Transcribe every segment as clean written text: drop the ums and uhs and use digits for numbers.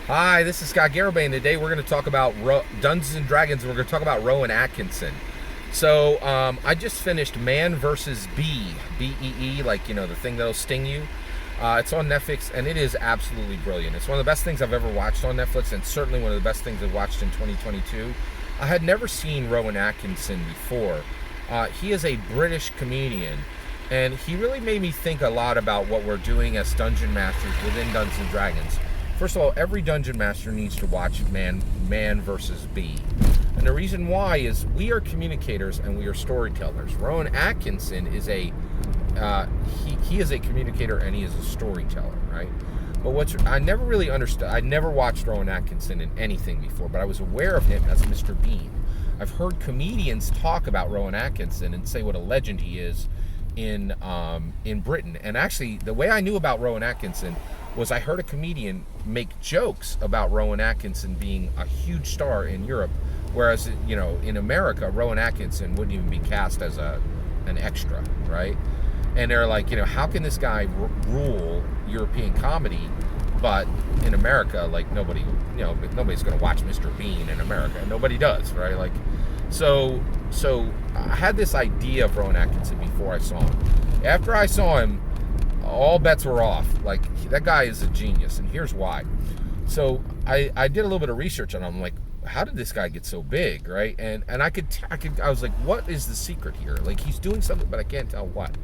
Hi, this is Scott Garibay, and today we're going to talk about Dungeons and Dragons, and we're going to talk about Rowan Atkinson. So, I just finished Man vs. Bee, B-E-E, like, the thing that'll sting you. It's on Netflix, and it is absolutely brilliant. It's one of the best things I've ever watched on Netflix, and certainly one of the best things I've watched in 2022. I had never seen Rowan Atkinson before. He is a British comedian, and he really made me think a lot about what we're doing as dungeon masters within Dungeons and Dragons. First of all, every dungeon master needs to watch Man versus Bee. And the reason why is we are communicators and we are storytellers. Rowan Atkinson is he is a communicator and he is a storyteller, right? But I never really understood. I never watched Rowan Atkinson in anything before, but I was aware of him as Mr. Bean. I've heard comedians talk about Rowan Atkinson and say what a legend he is in Britain. And actually, the way I knew about Rowan Atkinson was I heard a comedian make jokes about Rowan Atkinson being a huge star in Europe, whereas in America, Rowan Atkinson wouldn't even be cast as an extra, right? And they're like, how can this guy rule European comedy, but in America, like nobody's going to watch Mr. Bean in America, and nobody does, right? Like, so I had this idea of Rowan Atkinson before I saw him. After I saw him, all bets were off. Like, that guy is a genius, and here's why. So I did a little bit of research on him. I'm like, how did this guy get so big, right? And I was like, what is the secret here? Like, he's doing something, but I can't tell what.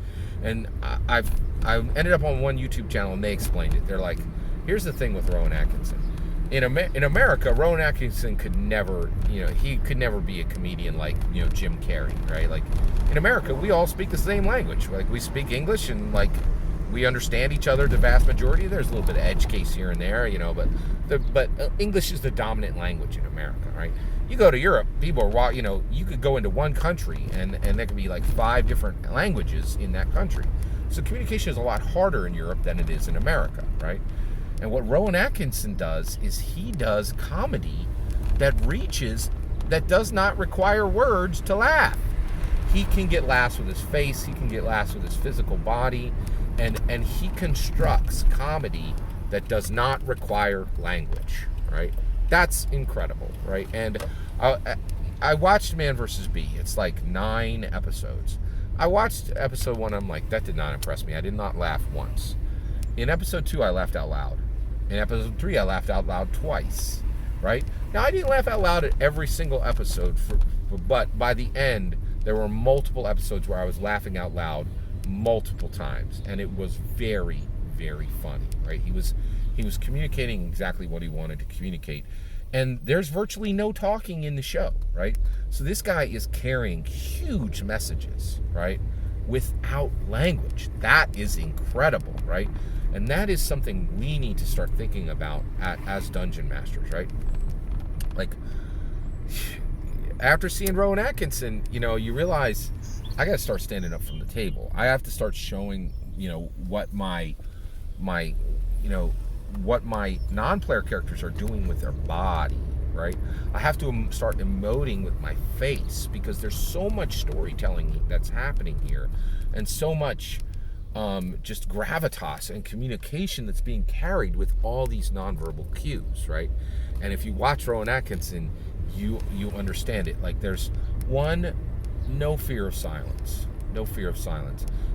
And I ended up on one YouTube channel, and they explained it. They're like, here's the thing with Rowan Atkinson. In America, Rowan Atkinson could never be a comedian like Jim Carrey, right? Like, in America, we all speak the same language. Like, we speak English, and like, we understand each other, the vast majority. There's a little bit of edge case here and there, but English is the dominant language in America, right? You go to Europe, people are, you could go into one country and there could be like 5 different languages in that country. So communication is a lot harder in Europe than it is in America, right? And what Rowan Atkinson does is he does comedy that does not require words to laugh. He can get laughs with his face, he can get laughs with his physical body, and he constructs comedy that does not require language, right? That's incredible, right? And I watched Man vs. Bee. It's like 9 episodes. I watched episode 1, I'm like, that did not impress me. I did not laugh once. In episode 2, I laughed out loud. In episode 3, I laughed out loud twice, right? Now, I didn't laugh out loud at every single episode, but by the end, there were multiple episodes where I was laughing out loud multiple times, and it was very, very funny, right? He was communicating exactly what he wanted to communicate, and there's virtually no talking in the show, right? So this guy is carrying huge messages, right, without language. That is incredible, right? And that is something we need to start thinking about as dungeon masters, right? Like, after seeing Rowan Atkinson, you realize I got to start standing up from the table. I have to start showing, what my non-player characters are doing with their body, right? I have to start emoting with my face because there's so much storytelling that's happening here, and so much just gravitas and communication that's being carried with all these nonverbal cues, right? And if you watch Rowan Atkinson, you understand it. Like, there's no fear of silence,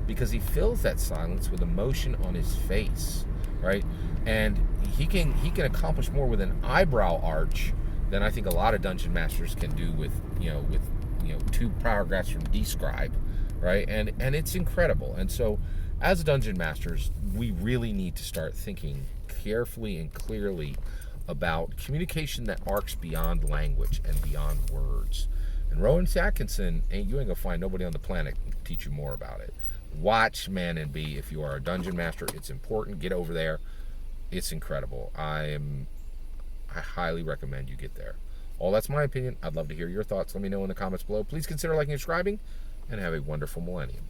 because he fills that silence with emotion on his face, right? And he can accomplish more with an eyebrow arch than I think a lot of dungeon masters can do with 2 paragraphs from Describe, right? And it's incredible. And so, as dungeon masters, we really need to start thinking carefully and clearly about communication that arcs beyond language and beyond words. And Rowan Atkinson, you ain't gonna find nobody on the planet who can teach you more about it. Watch Man and Bee if you are a dungeon master. It's important. Get over there. It's incredible. I highly recommend you get there. All that's my opinion. I'd love to hear your thoughts. Let me know in the comments below. Please consider liking and subscribing, and have a wonderful millennium.